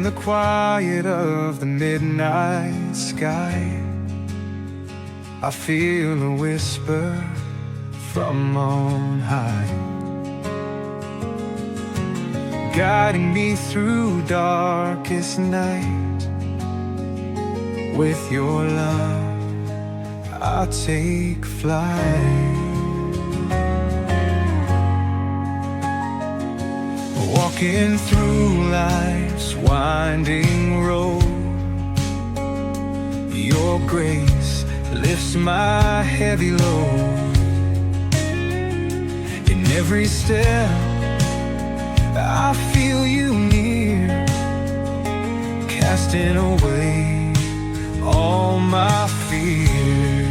the quiet of the midnight sky, I feel a whisper from on high, guiding me through darkest night. With your love, I'll take flight. Walking through life's winding road, your grace lifts my heavy load. In every step, I feel you near, casting away all my fear.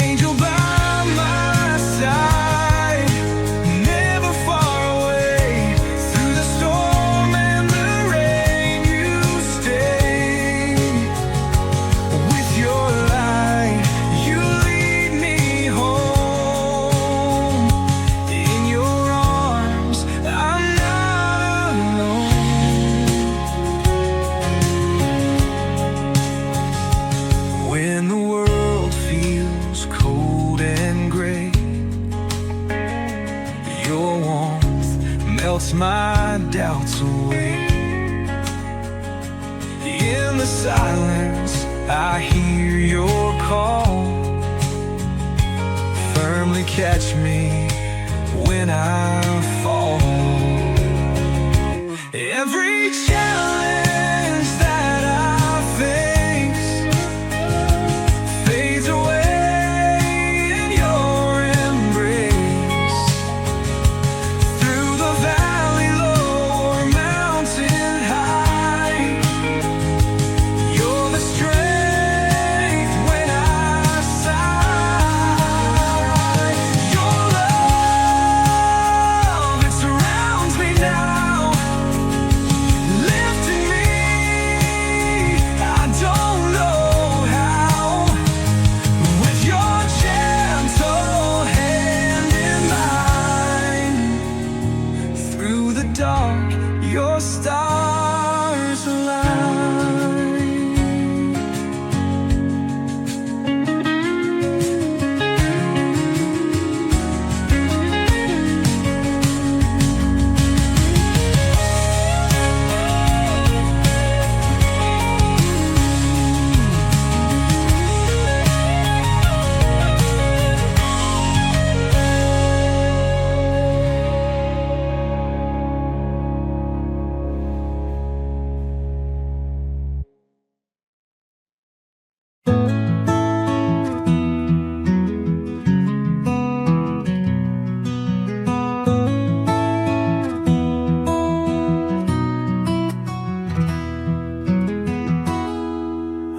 Angel by my side, never far away. Through the storm and the rain, you stay. With your light, you lead me home. In your arms, I'm not alone. When the world feels cold and gray, your warmth melts my doubts away. In the silence, I hear your call. Firmly catch me when I fall. Every challenge that I face fades away in your embrace. Through the valley low or mountain high, you're the strength when I sigh. Your love, it surrounds me now, lifting me, I don't know how. With your gentle hand in mine, through the dark, your stars align.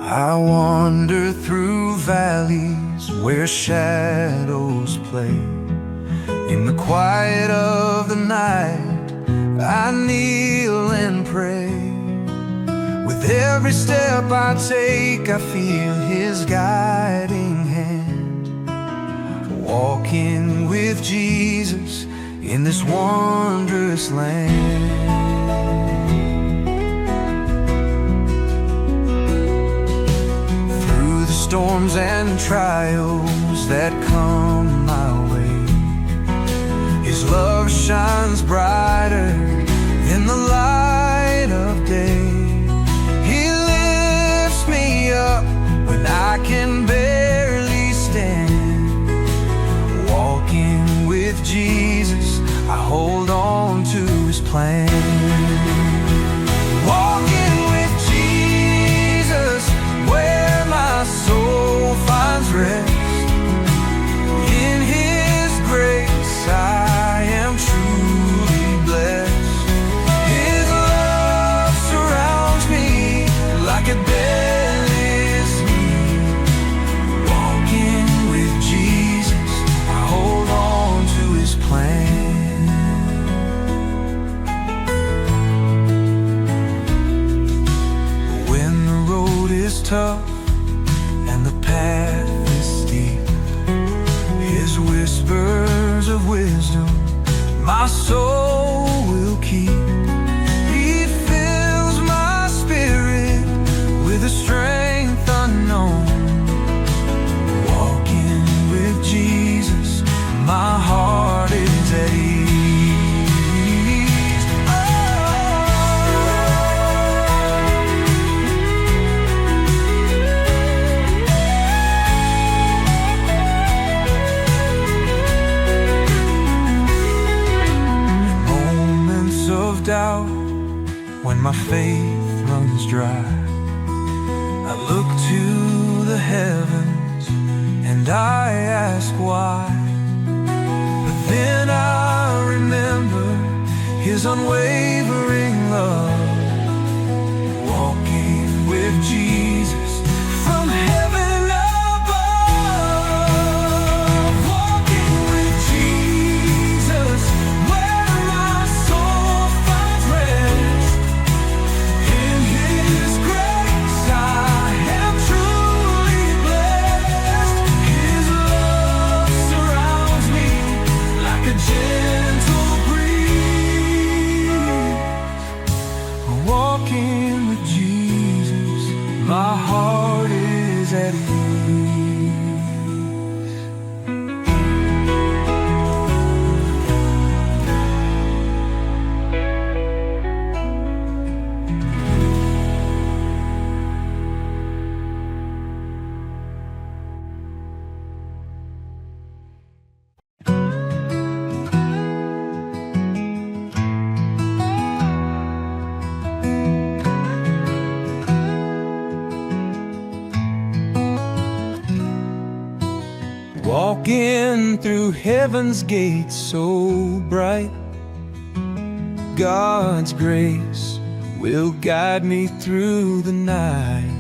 I wander through valleys where shadows play. In the quiet of the night, I kneel and pray. With every step I take, I feel His guiding hand. Walking with Jesus in this wondrous land. Storms and trials that come my way, His love shines brighter in the light of day. He lifts me up when I can barely stand. Walking with Jesus, I hold on to His plan. Walking with Jesus, where my soul finds rest. In His grace I am truly blessed. His love surrounds me like a endless need. Walking with Jesus, I hold on to His plan. When the road is tough and the path is steep, His whispers of wisdom my soul will keep. He fills I ask why. But then I remember His unwavering love, walking with Jesus from heaven above. Walking with Jesus, where my soul finds rest. In His grace I am truly blessed. His love surrounds me like a gentle breeze. Walking with Jesus, my heart is at ease. Walking through heaven's gates so bright, God's grace will guide me through the night.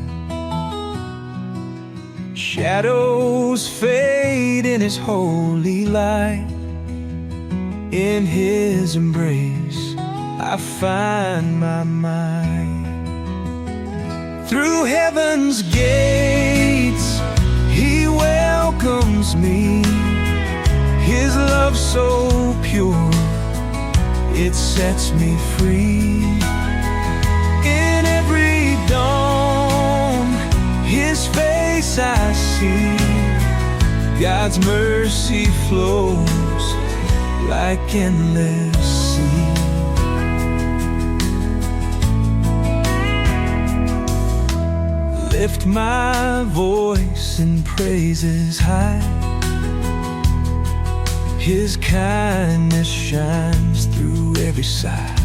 Shadows fade in His holy light. In His embrace I find my mind. Through heaven's gates He welcomes me. His love so pure, it sets me free. In every dawn His face I see. God's mercy flows like endless sea. Lift my voice in praises high. His kindness shines through every side.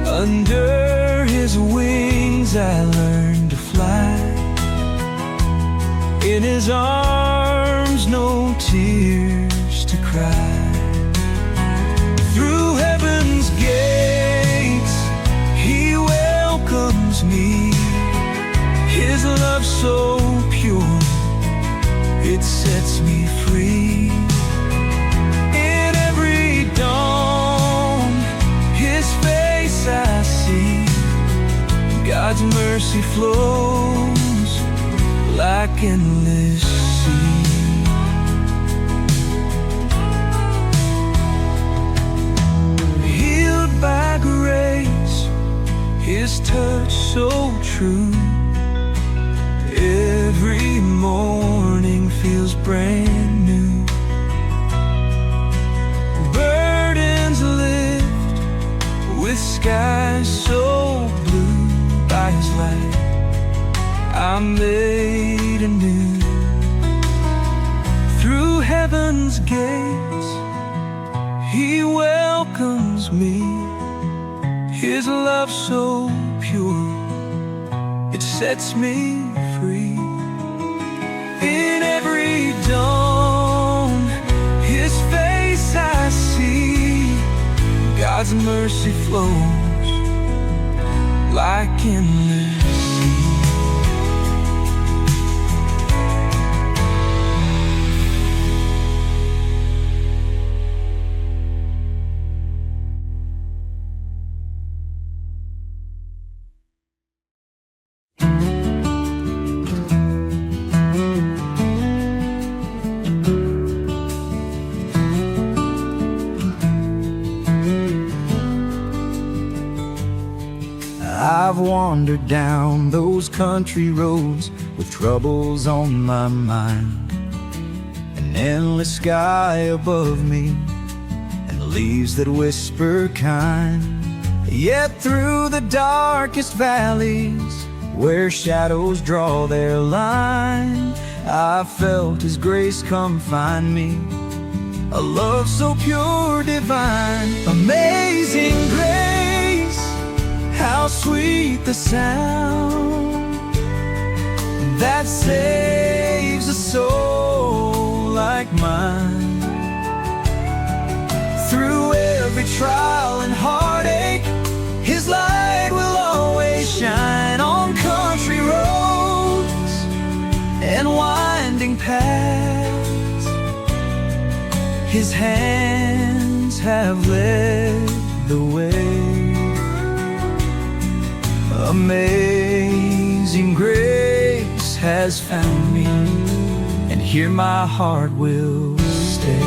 Under His wings I learn to fly. In His arms no tears to cry. Through heaven's gates He welcomes me. His love so pure, it sets me free. In every dawn His face I see. God's mercy flows like endless sea. Healed by grace, His touch so true. Every morning feels brand new. Burdens lift with skies so blue. By His light I'm made anew. Through heaven's gates He welcomes me. His love so pure, it sets me free. In every dawn His face I see. God's mercy flows like endless sea. I've wandered down those country roads with troubles on my mind, an endless sky above me, and leaves that whisper kind. Yet through the darkest valleys, where shadows draw their line, I felt His grace come find me, a love so pure, divine. Amazing grace, how sweet the sound that saved trial and heartache, His light will always shine on country roads and winding paths. His hands have led the way. Amazing grace has found me, and here my heart will stay.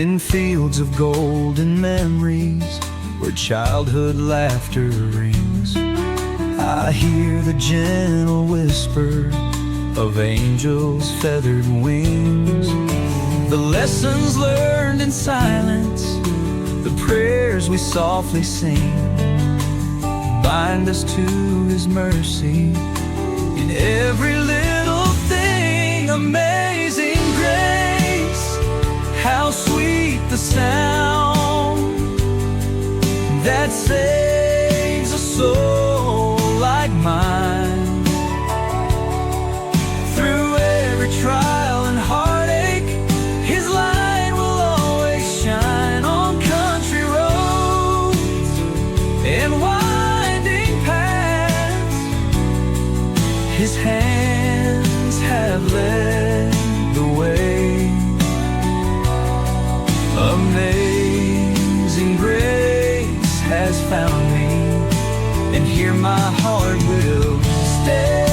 In fields of golden memories, where childhood laughter rings, I hear the gentle whisper of angels' feathered wings. The lessons learned in silence, the prayers we softly sing, bind us to His mercy in every little thing. Amazing grace, how sweet the sound that saves a soul like mine. Through every trial and heartache, His light will always shine on country roads and winding paths. His hands have led the way. Amazing grace has found me, and here my heart will stay.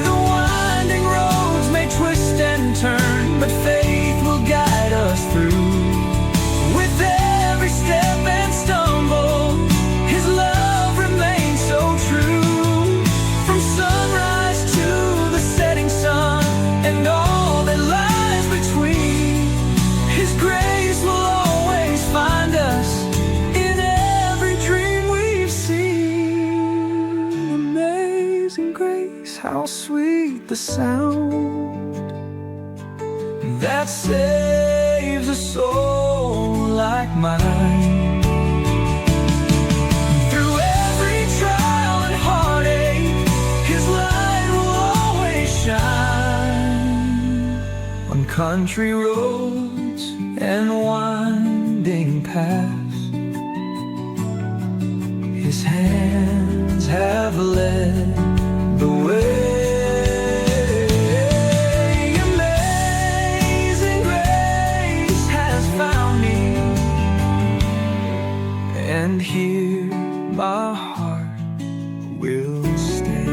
The winding roads may twist and turn, but faith will guide us through. With every step and stumble, His love remains so true. From sunrise to the setting sun and all that lies between, His grace will always find us in every dream we've seen. Amazing grace, how sweet the sound that saves a soul like mine. Through every trial and heartache, His light will always shine on country roads and winding paths. His hands have led the way. Amazing grace has found me, and here my heart will stay.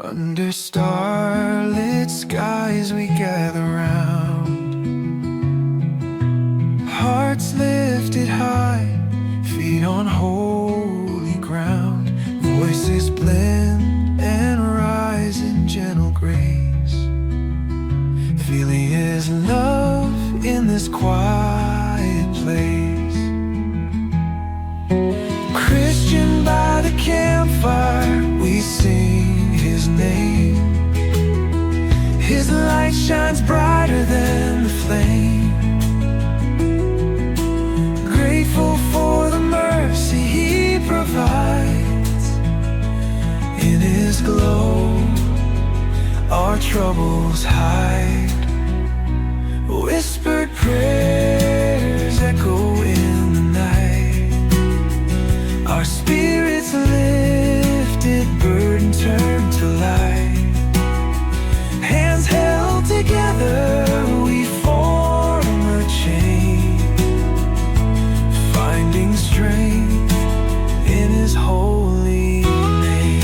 Under starlit skies we gather round, hearts lifted high, feet on holy ground. Voices blend and rise in gentle grace, feeling His love in this quiet place. Christian by the campfire, we sing His name. His light shines brighter than the flame. Grateful for the mercy He provides. In His glow, our troubles hide. Whispered prayers echo in the night. Our spirits lifted, burden turned to light. Hands held together, we form a chain, finding strength in His holy name.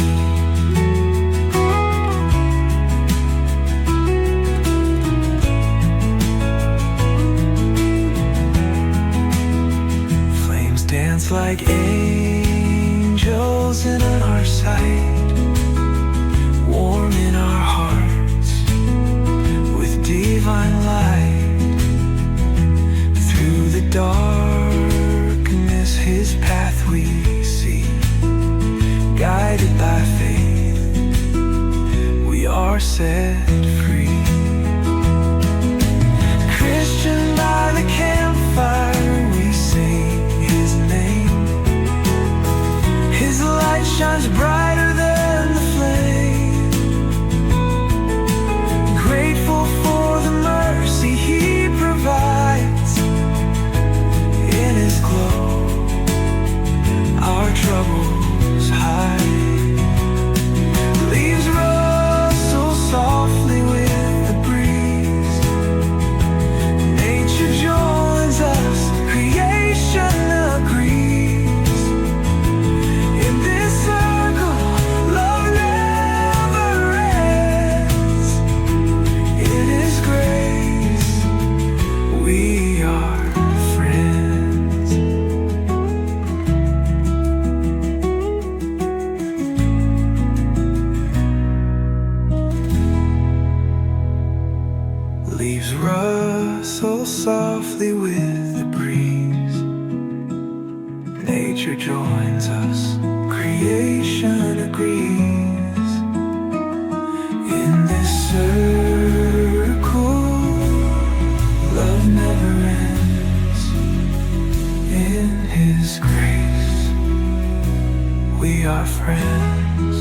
Flames dance like angels in our sight, warm in our hearts with divine light. Through the darkness His path we see, guided are set free. Christian by the campfire, we sing His name. His light shines brighter than the flame. Grateful for the mercy He provides. In His glow, our troubles hide. Leaves rustle softly with the breeze. Nature joins us, creation agrees. In this circle, love never ends. In His grace, we are friends. Leaves rustle softly with the breeze. Nature joins us, creation agrees. In this circle, love never ends. In His grace, we are friends.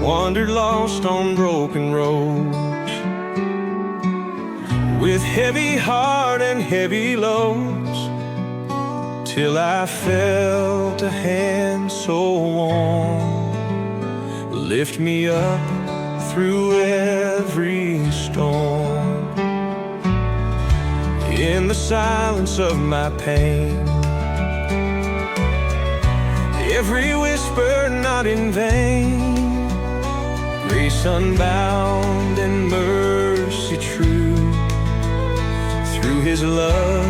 Wandered lost on broken roads, with heavy heart and heavy loads, till I felt a hand so warm lift me up through every storm. In the silence of my pain, every whisper not in vain. Grace unbound and mercy true. Through His love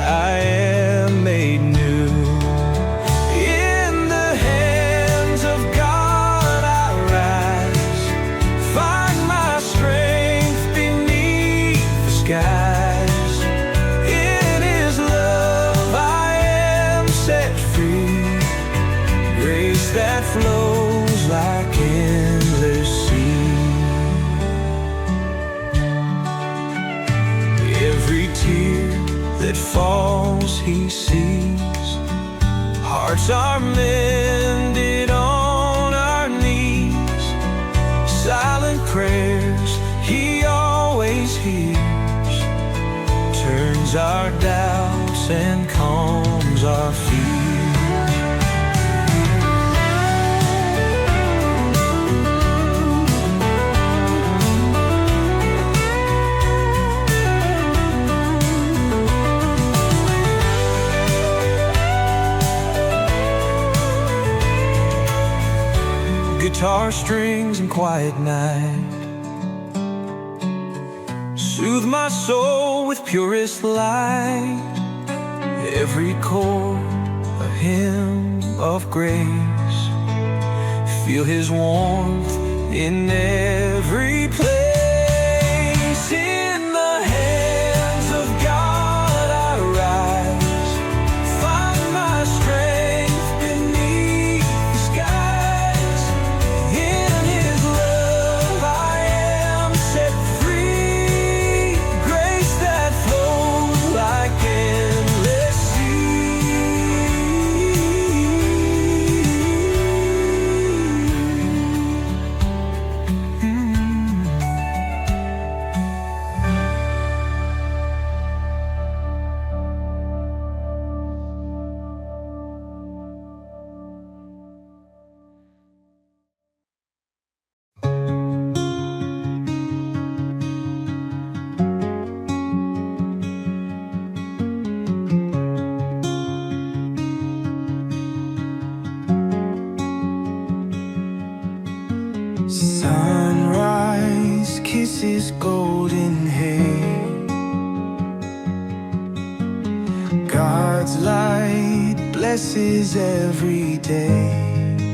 I am made new. In the hands of God I rise, find my strength beneath the skies. In His love I am set free. Grace that flows like endless sea. Every tear that falls He sees. Hearts are mended on our knees. Silent prayers He always hears. Turns our doubts and calms our fears. Guitar strings and quiet night soothe my soul with purest light. Every chord a hymn of grace. Feel His warmth in every place. In the hands of God I rise, find my strength beneath the skies. In His love I am set free. Grace that flows like endless Sunrise kisses golden hair. God's light blesses every day.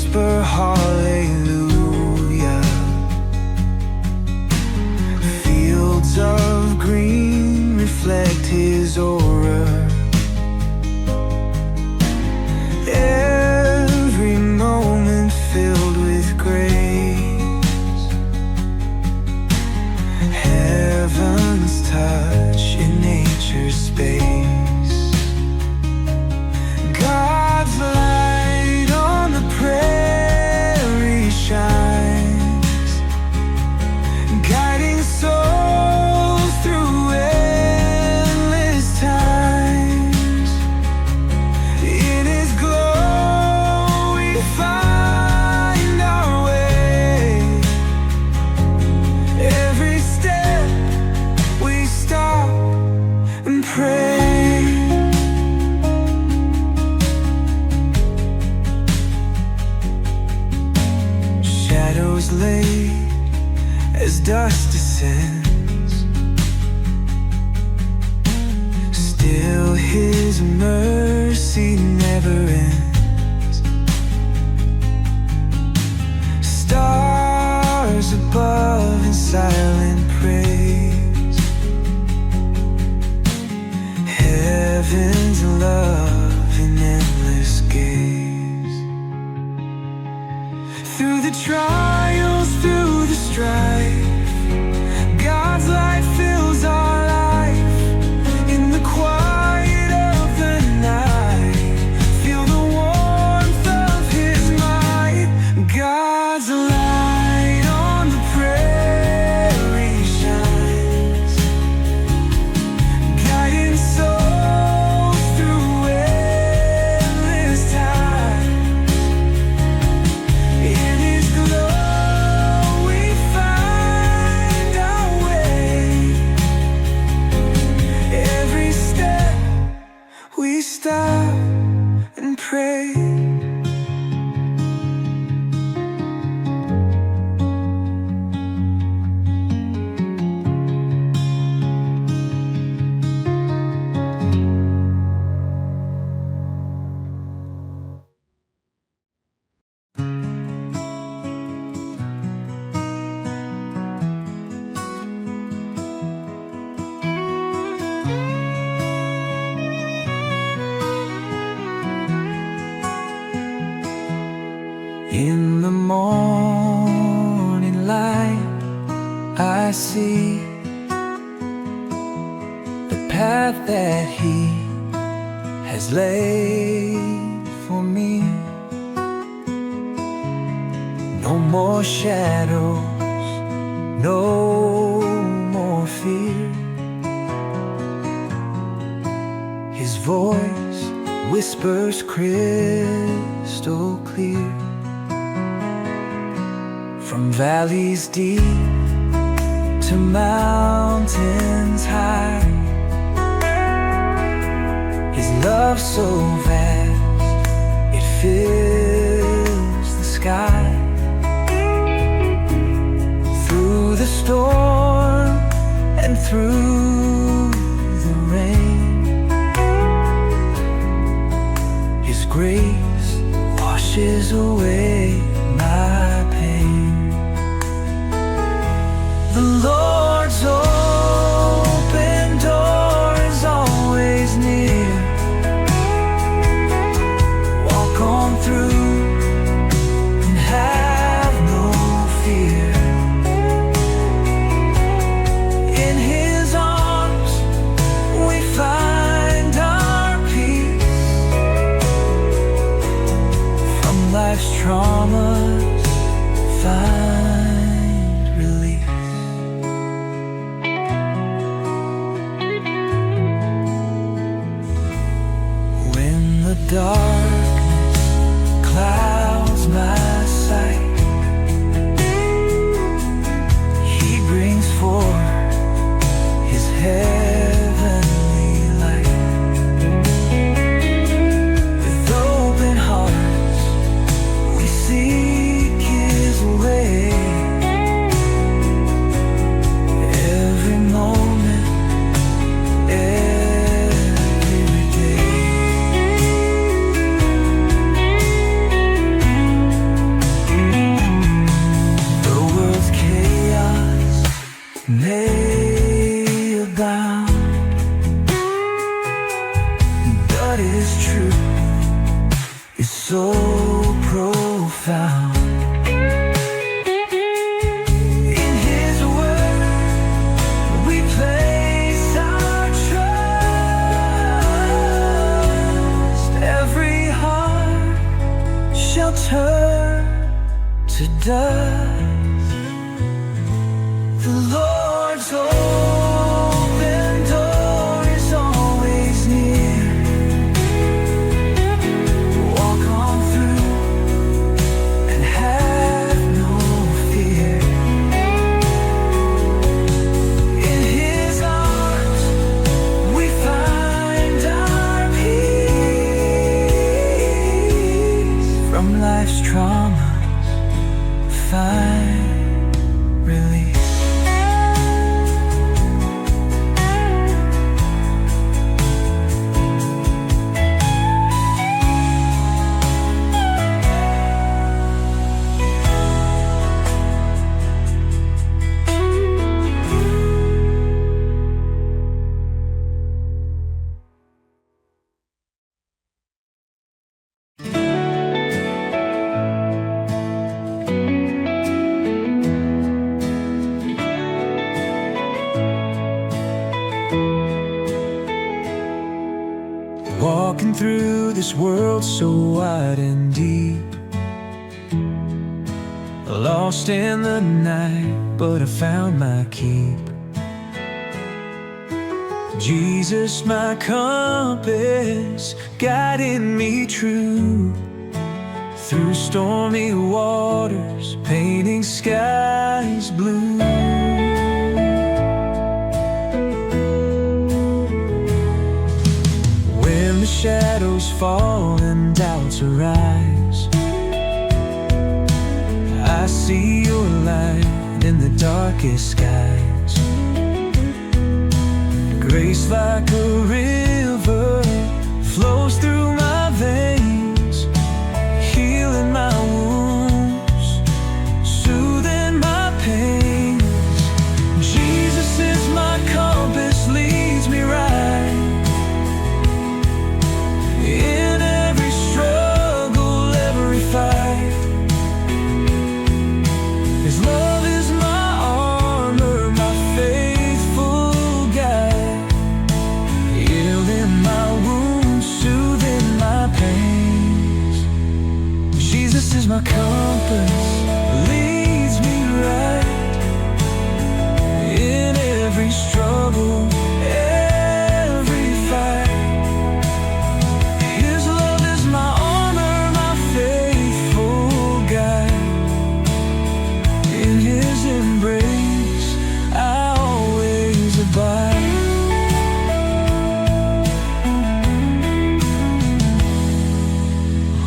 whisper hallelujah. Fields of green reflect his aura. Every moment filled with grace. Heaven's touch in nature's space. God's light on the prairie shines, guiding souls through endless times. In his glow we find our way. Every step we stop and pray. Shadows lay as dust descends, still his mercy never ends. Stars above in silent praise, heaven's love in endless gaze. Through the trials, through the strife, God's light fills our life. In the quiet of the night, feel the warmth of his might. God's light on the prairie shines, guiding souls through endless times. In his glow we find our way. Every step we stop and pray. In the morning light I see the path that he has laid for me. No more shadows, no more fear. His voice whispers crystal clear. From valleys deep to mountains high, his love so vast, it fills the sky. Through the storm and through the rain, his grace washes away my pain. The Lord's open door is always near. Walk on through and have no fear. In his arms we find our peace. From life's traumas find relief. When the darkness clouds my sight, he brings forth his heavenly light. With open hearts we seek his way. Every moment, every day. found. In His word we place our trust. Every heart shall turn to dust. The Lord's open door is always near. Walk on through and have no fear. In His arms we find our peace. From life's traumas find release. Walking through this world so wide and deep, lost in the night, but I found my keep. Jesus, my compass, guiding me true through stormy waters, painting skies blue. When the shadows fall and doubts arise, I see your light in the darkest skies. Grace like a river flows through my veins, healing my wounds, soothing my pains. Jesus is my compass, leads me right. In every struggle, every fight, His love is my armor, my faithful guide, healing my wounds, soothing my pains. Jesus is my compass, leads me right. In every struggle, every fight, His love is my armor, my faithful guide. In His embrace I always abide.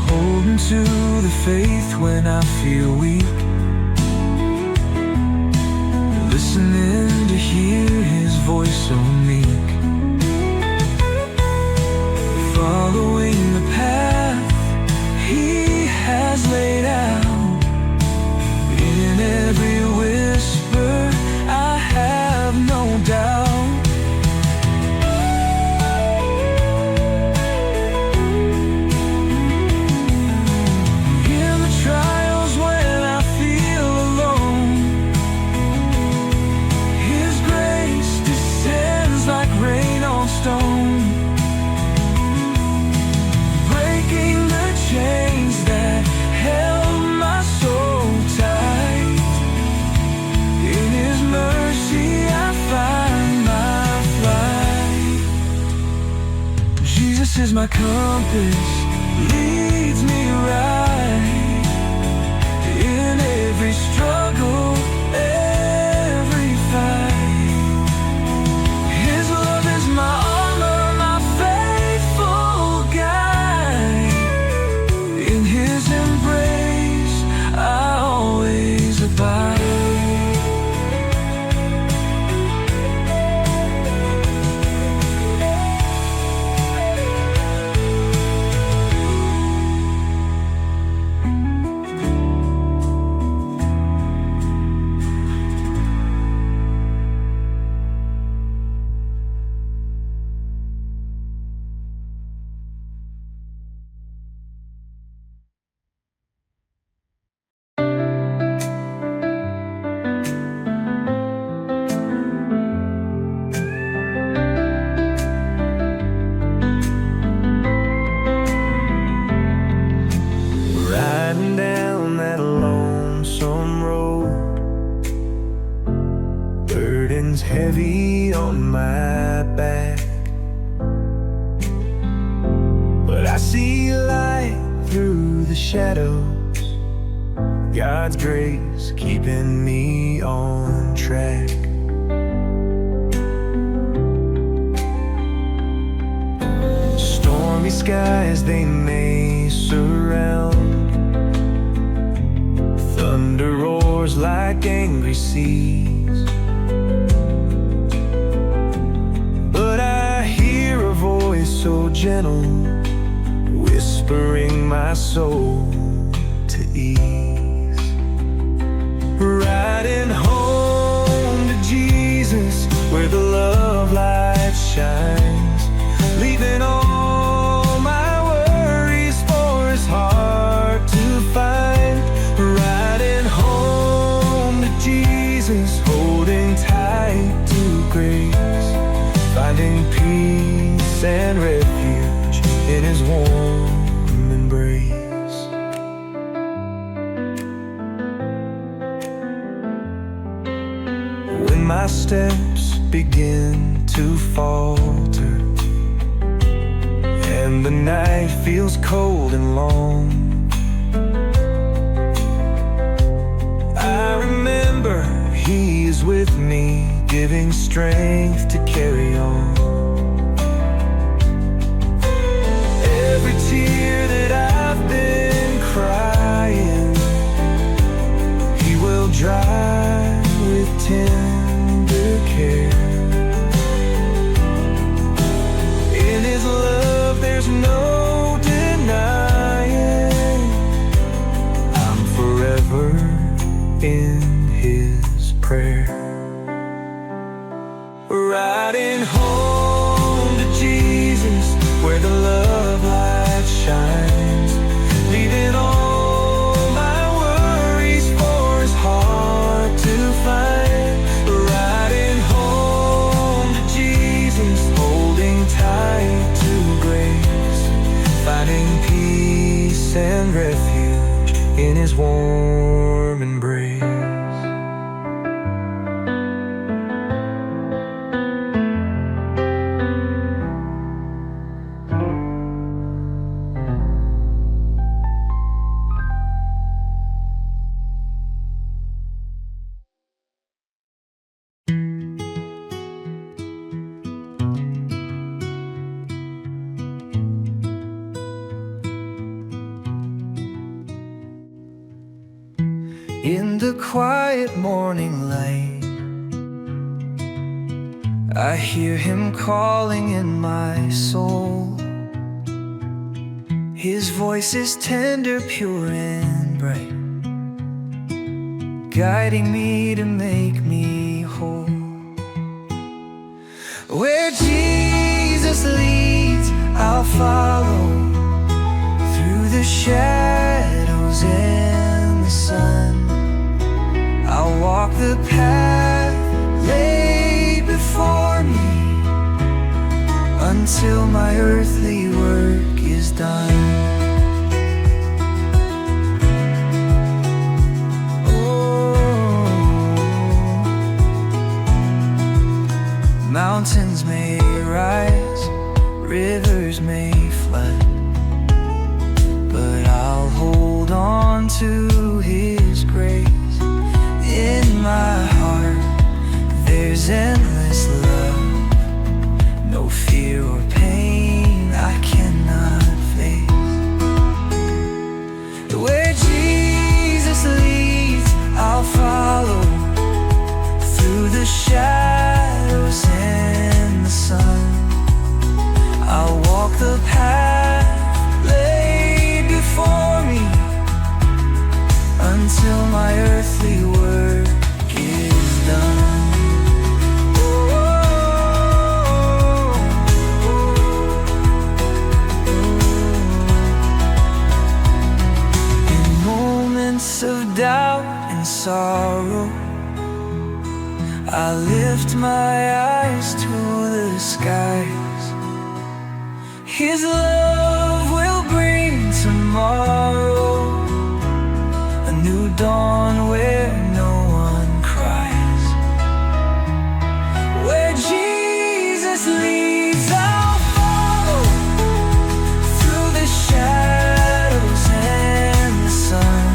Holding to the faith when I feel weak, listening to hear His voice so meek, following the path He has laid out. In every whisper I have no doubt. In the trials when I feel alone, His grace descends like rain on stone, breaking the chains that held my soul tight. In His mercy I find my flight. Jesus is my compass, leads me right. In every struggle, every fight, His love is my armor, my faithful guide. In His embrace I always abide. God's grace keeping me on track. Stormy skies they may surround, thunder roars like angry seas, but I hear a voice so gentle, whispering my soul to ease. Riding home to Jesus, where the love light shines, leaving all my worries for His heart to find. Riding home to Jesus, holding tight to grace, finding peace and refuge in His warm embrace. When my steps begin to falter and the night feels cold and long, I remember He is with me, giving strength to carry on. Every tear that I've been crying, He will dry with tender care. In His love there's no denying, I'm forever in His prayer. Riding home to Jesus, where the love light shines, leaving all my worries for His heart to find. Riding home to Jesus, holding tight to grace, finding peace and refuge in His warm embrace. In the quiet morning light, I hear Him calling in my soul. His voice is tender, pure and bright, guiding me to make me whole. Where Jesus leads, I'll follow, through the shadows and the sun. I'll walk the path laid before me, until my earthly work is done. Oh, mountains may rise, rivers may flood, but I'll hold on to His grace. In my heart there's endless love, no fear or pain I cannot face. Where Jesus leads, I'll follow, through the shadows and the sun. I'll walk the path laid before me, until my earthly work is done. In moments of doubt and sorrow, I lift my eyes to the skies. His love will bring tomorrow, a new dawn where no one cries. Where Jesus leads, I'll follow, through the shadows and the sun.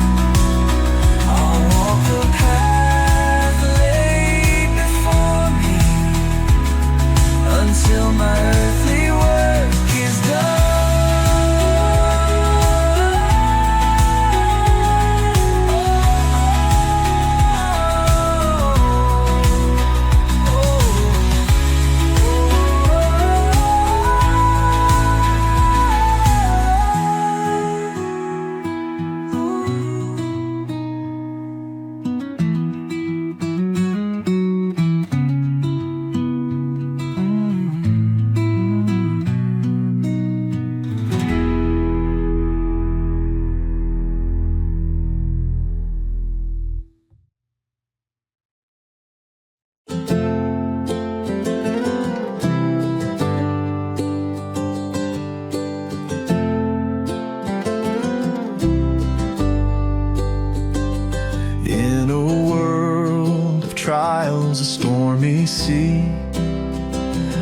trials, a stormy sea,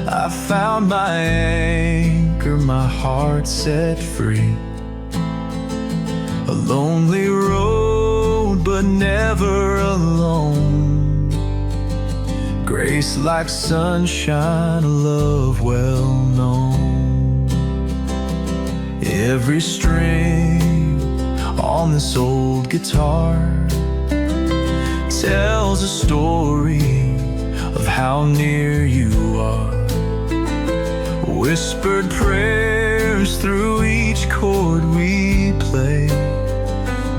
I found my anchor, my heart set free. A lonely road, but never alone. Grace like sunshine, a love well known. Every string on this old guitar tells a story of how near you are. Whispered prayers through each chord we play,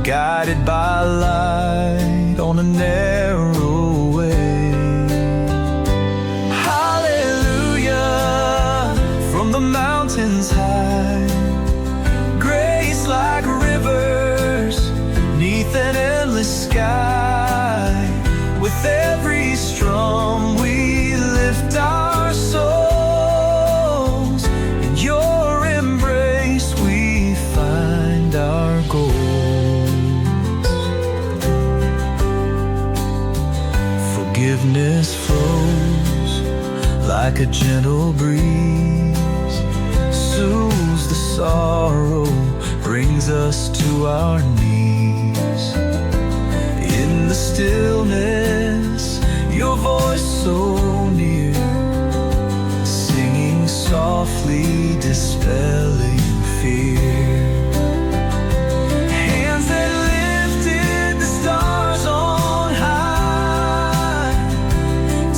guided by light on a narrow way. Hallelujah, from the mountains high, grace like rivers neath an endless sky. With every strum we lift our souls. In your embrace we find our goals. Forgiveness flows like a gentle breeze, soothes the sorrow, brings us to our knees. In the stillness, your voice so near, singing softly, dispelling fear. Hands that lifted the stars on high,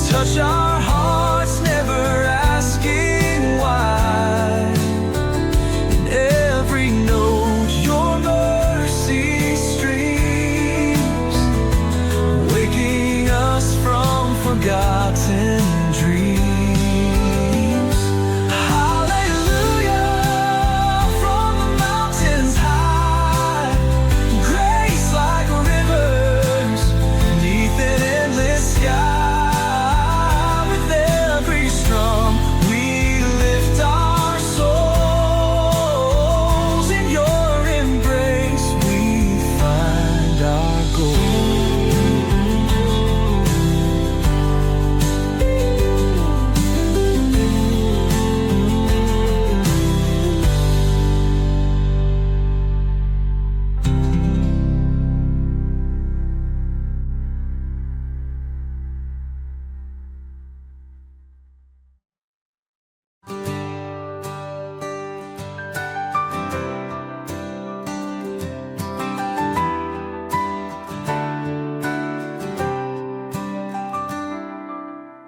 touch our hearts, never asking why. In every note, your mercy streams, waking us from forgotten dreams. Hallelujah, from the mountains high, grace like rivers neath an endless sky. With every strum we lift our souls. In your embrace we find our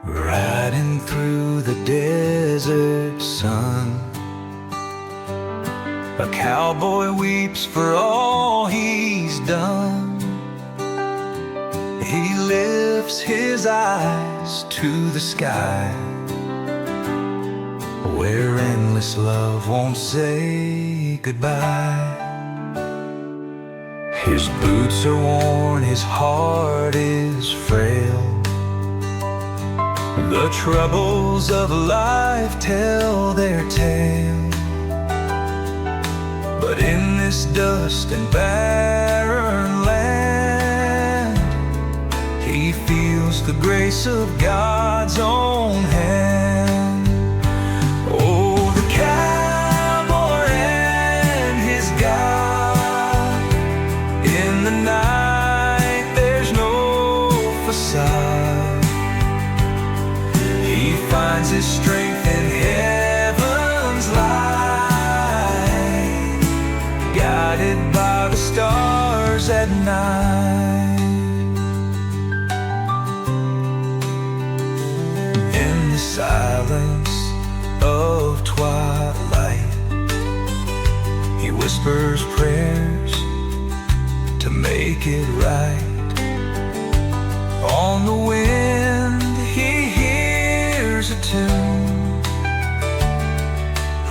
riding through the desert sun. A cowboy weeps for all he's done. He lifts his eyes to the sky, where endless love won't say goodbye. His boots are worn, his heart is frail. The troubles of life tell their tale. But in this dust and barren land, he feels the grace of God's own hand. Oh, the cowboy and his God. In the night there's no facade. He finds his strength in heaven's light, guided by the stars at night. In the silence of twilight, he whispers prayers to make it right. On the wind he hears a tune,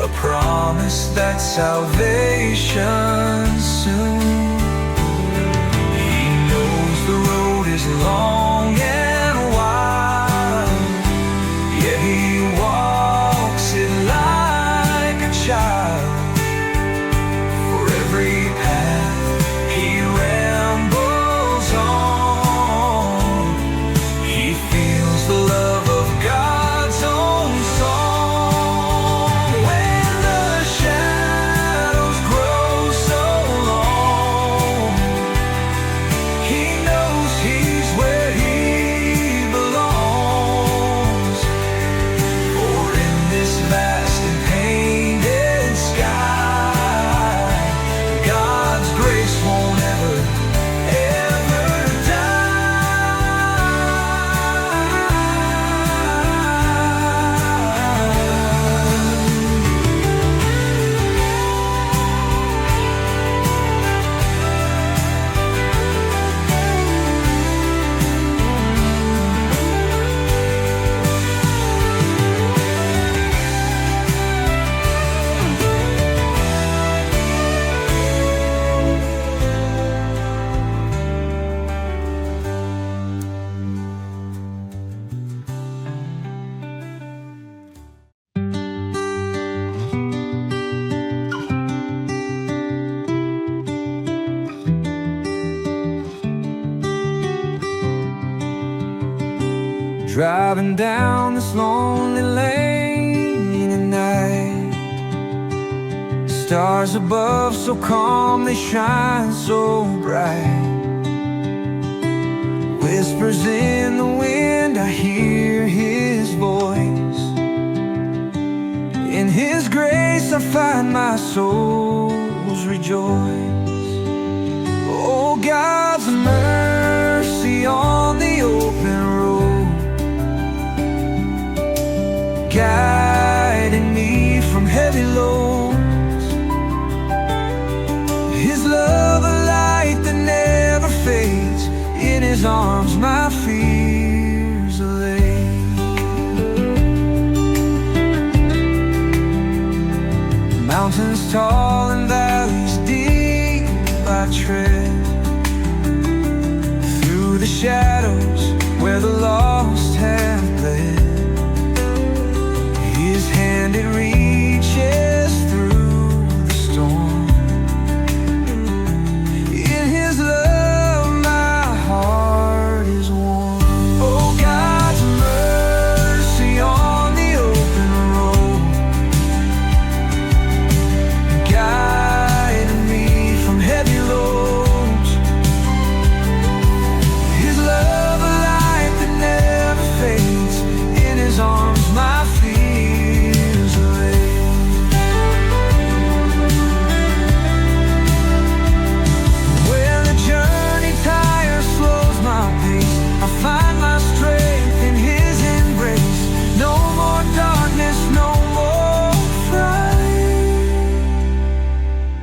a promise that salvation's soon. He knows the road is long and wide, yet he walks it like a child. For every path he rambles on, he driving down this lonely lane at night. Stars above so calm, they shine so bright. Whispers in the wind, I hear His voice. In His grace I find my soul's rejoice. Oh, God's mercy on the open road, guiding me from heavy loads. His love a light that never fades. In His arms my fears allay. Mountains tall and valleys deep I tread, through the shadows where the lost have bled. His hand it reaches through the storm. In His love my heart is warm. Oh, God's mercy on the open road, guiding me from heavy loads. His love a light that never fades. In His arms my fears allay. When the journey tire slows my pace, I find my strength in His embrace. No more darkness, no more fright.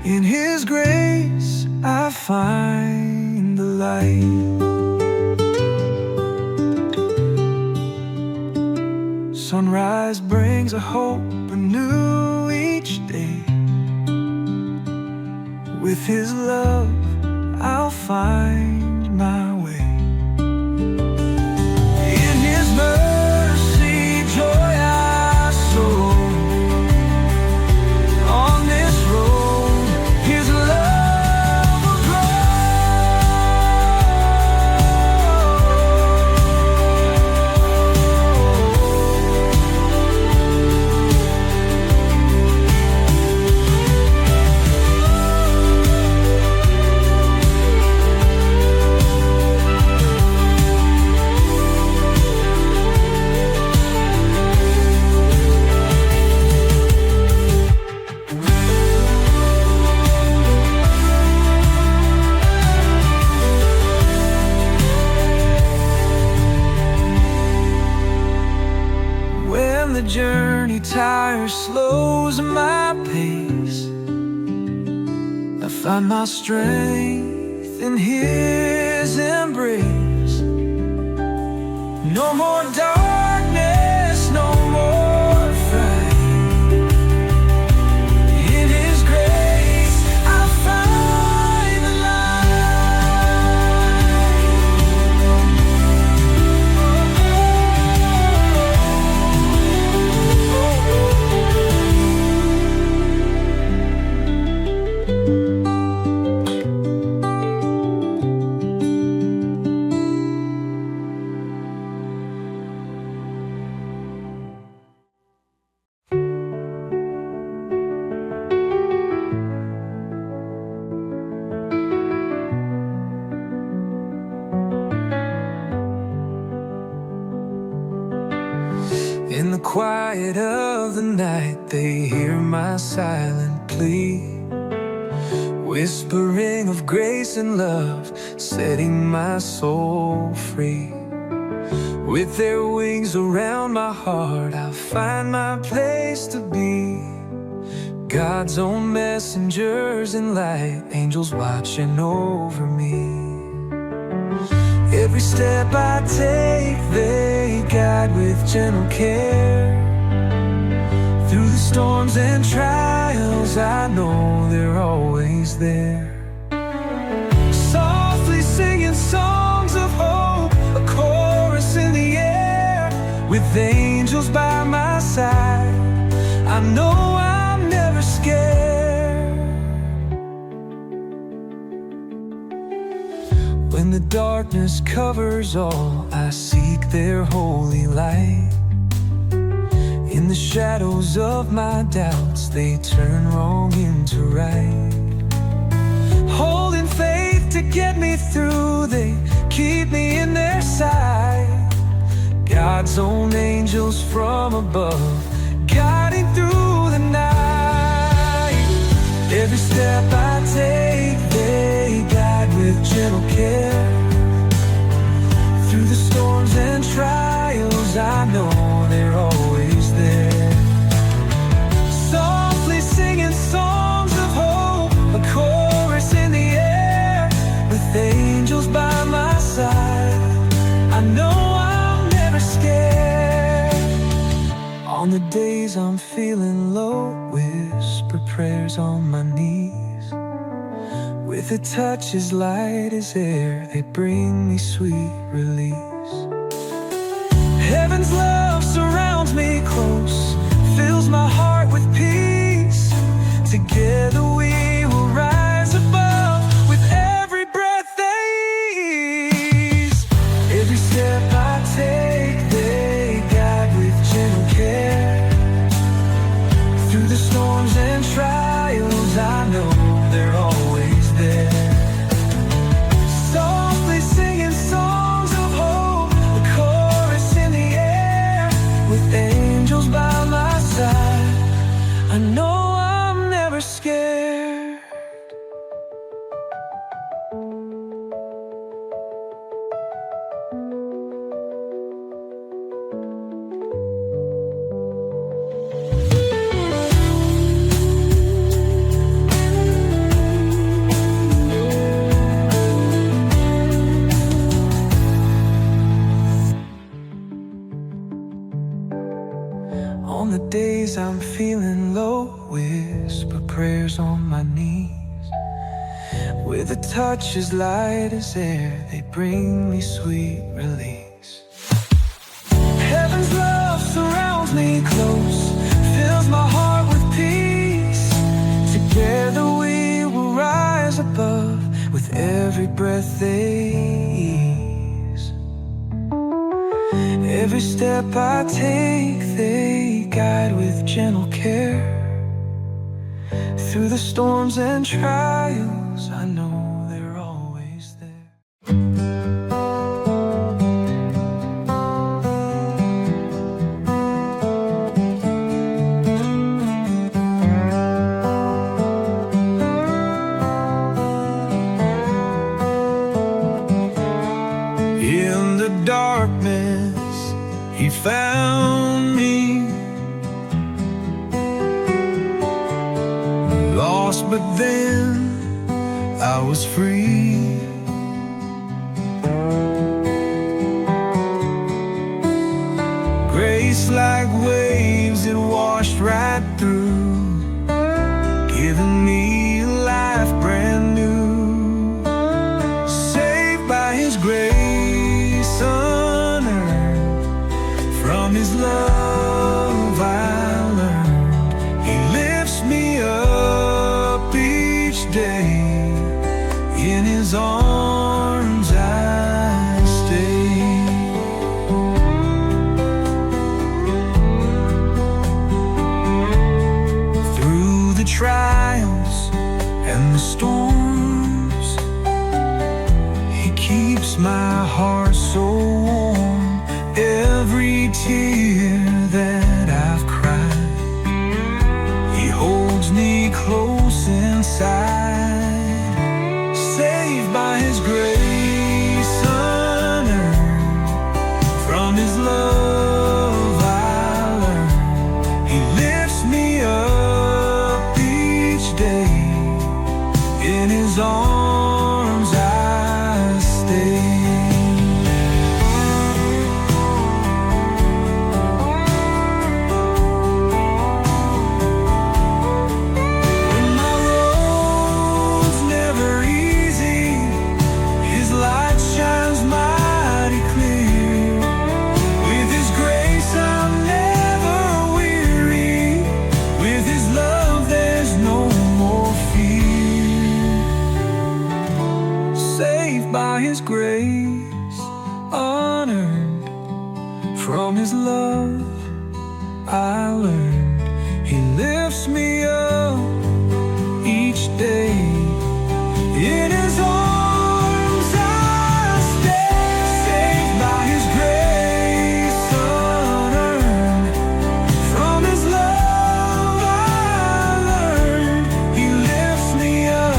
In His grace I find the light. Sunrise brings a hope anew each day. With His love I'll find my way. In His mercy joy I sow. On this road His love will the journey tire slows my pace. I find my strength in His embrace. No more darkness, no more fright. In His grace I find the In the quiet of the night, they hear my silent plea, whispering of grace and love, setting my soul free. With their wings around my heart, I'll find my place to be. God's own messengers in light, angels watching over me. Every step I take, they guide with gentle care. Through the storms and trials, I know they're always there. Softly singing songs of hope, a chorus in the air. With angels by my side, I know I'm never scared. When the darkness covers all, I seek their holy light. In the shadows of my doubts, they turn wrong into right. Holding faith to get me through, they keep me in their sight. God's own angels from above, guiding through the night. Every step I take, they guide with gentle care. Through the storms and trials, I know they're always there. Softly singing songs of hope, a chorus in the air. With angels by my side, I know I'm never scared. On the days I'm feeling low, whisper prayers on my knees. With a touch as light as air, they bring me sweet release. Heaven's love surrounds me close, fills my heart with peace. Together we will rise above with every breath they ease. Every step I take, they guide with gentle care. Through the storms and trials, I know they're always there. Softly singing songs of hope, a chorus in the air. With angels by my side, I know I'm never scared. On the days I'm feeling low, whisper prayers on my knees. With a touch as light as air, they bring me sweet release. Heaven's love surrounds me close, fills my heart with peace. Together we will rise above with every breath they ease. Every step I take, they guide with gentle care. Through the storms and trials, I know they're always there. In the darkness, He found me, lost, but then I was free. Grace like waves, it washed right through, giving me a life brand new. Saved by His grace unearned, from His love I learned. He lifts me up each day, in His arms I stay. Through the trials and the storms, He keeps my heart so warm. Every tear that I've cried, He holds me close inside. Saved by His grace unearned, from His love I learned. He lifts me up each day, in His arms I stay. saved by His grace, unearned from His love. I learned He lifts me up each day. In His arms I stay, saved by His grace, unearned from His love. I learned He lifts me up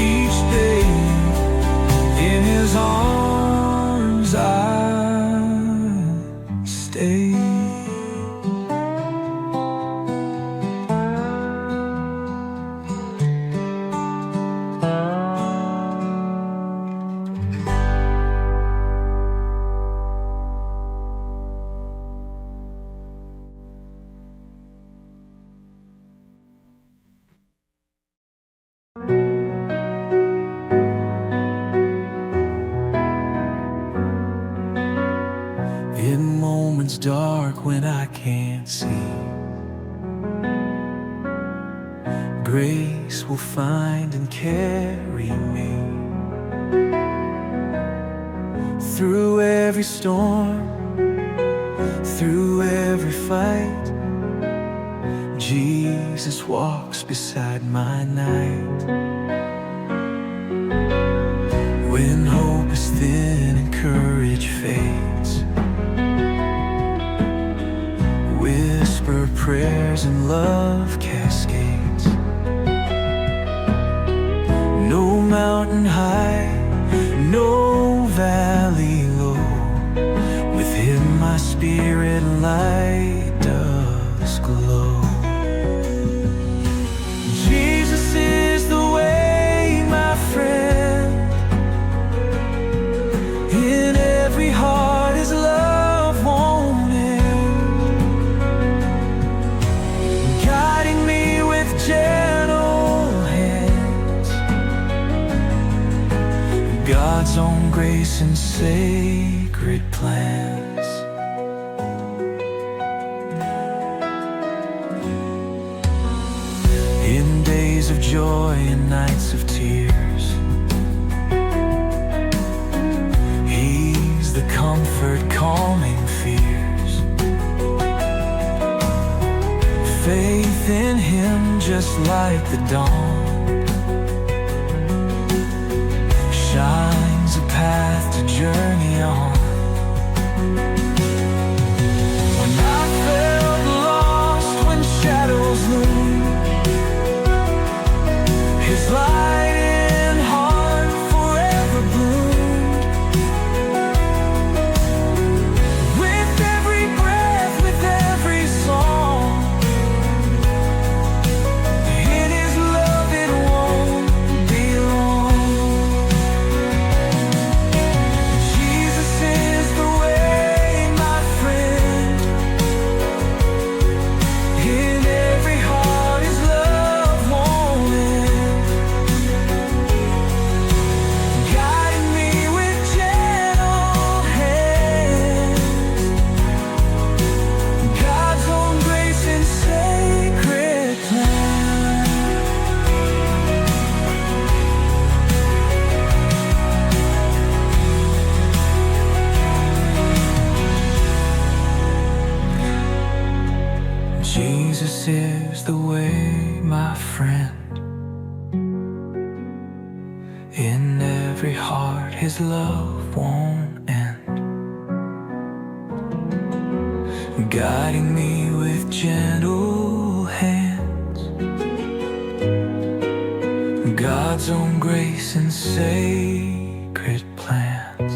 each day. In His arms I stay. In moments dark when I can't see, grace will find and carry me through every storm, through every fight. Jesus walks beside my night. When hope is thin and courage fades, whisper prayers and love cascades. No mountain high, no valley low, with Him my spirit light does glow. Jesus is the way, my friend. In every heart His love won't end, guiding me with gentle hands. God's own grace and sacred plans. In days of joy and nights of tears, He's the comfort calming fears. Faith in Him just like the dawn shines a path to journey on. When I felt lost, when shadows loomed, His light in heart forever bloomed. With every breath, with every song, in His love it won't be long. Jesus is the way, my friend. In every heart His love won't end, guiding me with gentle hands. God's own grace and sacred plan. Jesus is the way, my friend. In every heart His love won't end, guiding me with gentle hands. God's own grace and sacred plans.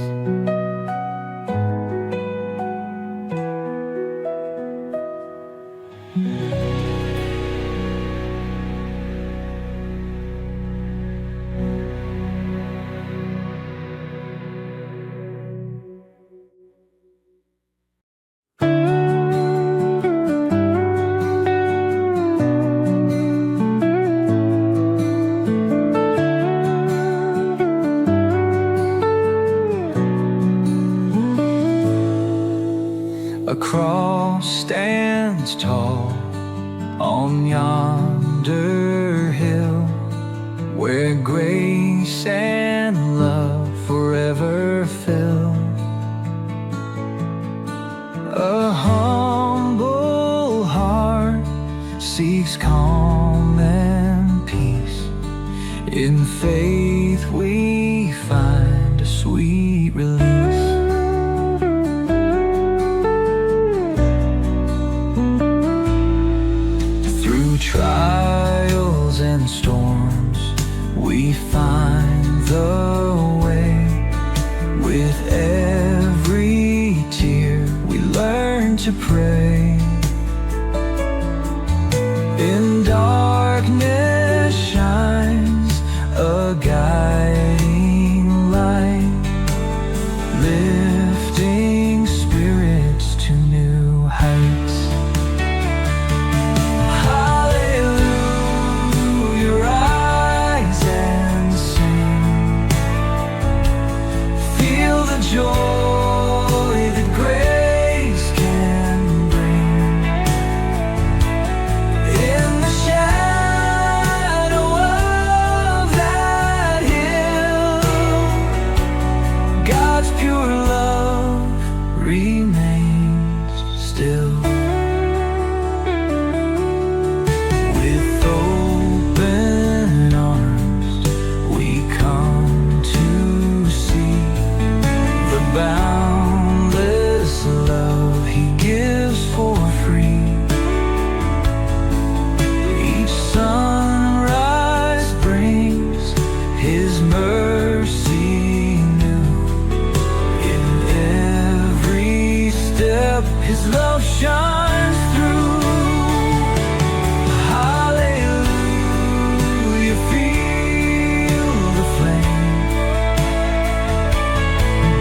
A cross stands tall on yonder hill, where grace and love forever fill. A humble heart seeks calm and peace. In faith we find a sweet release. Through trials and storms we find the way. With every tear we learn to pray. In darkness shines a guiding light, lifting spirits to new heights. Hallelujah, rise and sing. Feel the joy that grace can bring. In the shadow of that hill, God's pure love remains still. With open arms we come to see the boundless love He gives for free. Each sunrise brings His mercy new. In every step His love shines through. Hallelujah, feel the flame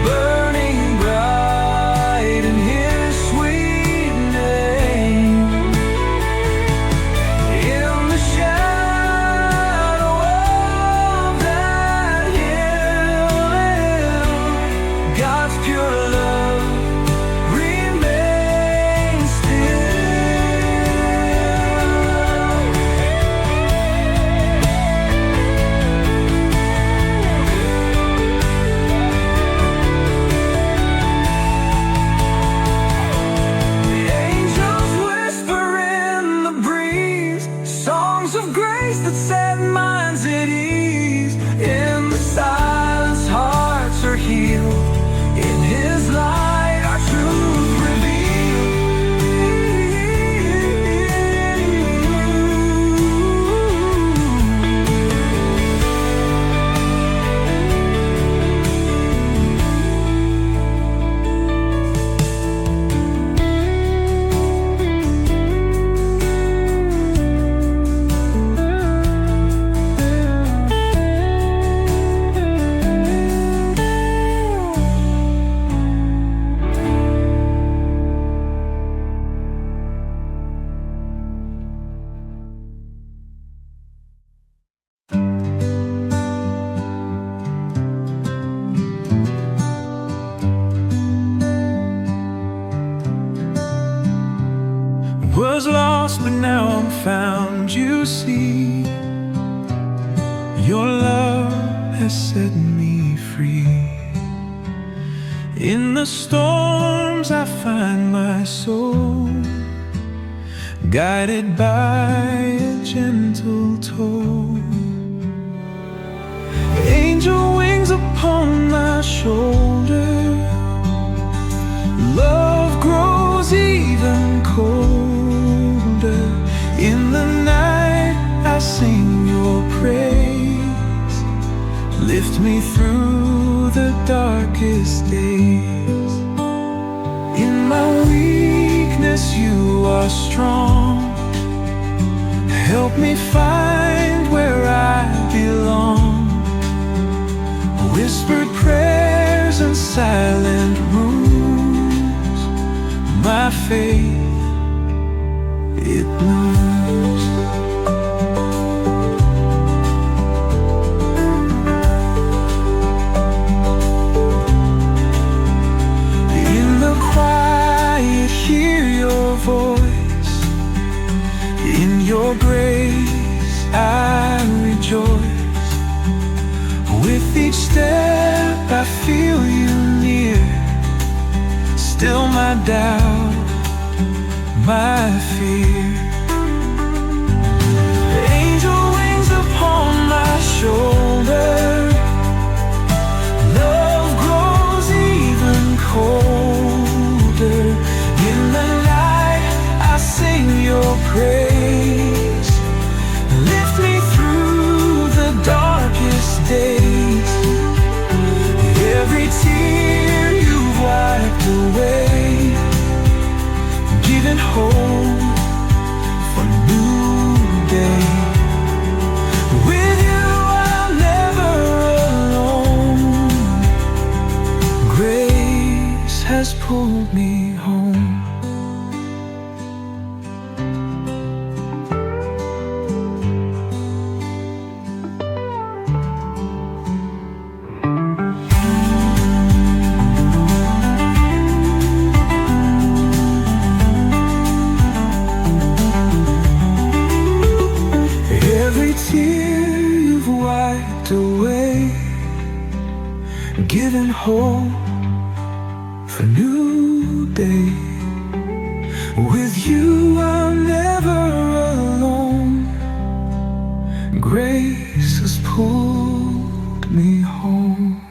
burning bright in His sweet name. In the shadow of that hill, God's pure love remains still. The angels whisper in the breeze, songs of grace that set minds at ease. In the silence hearts are healed. In His light our truth revealed. Was lost, but now I'm found. You see, your love has set me free. In the storms I find my soul, guided by a gentle toe. Angel wings upon my shoulder, love grows even colder. In the night I sing your praise, lift me through the darkest days. In my weakness you are strong, help me find where I belong. Whispered prayers and silent rooms, my faith, it moves. In the quiet hear your voice, in your grace I rejoice. doubt, my fear. Angel wings upon my shoulder, love grows even colder. In the night I sing your praise, lift me through the darkest days. Every tear you've wiped away, giving hope for a new day. With you I'm never alone, grace has pulled me home. Every tear you've wiped away, giving hope for a new day. With you I'm never alone, grace has pulled me home.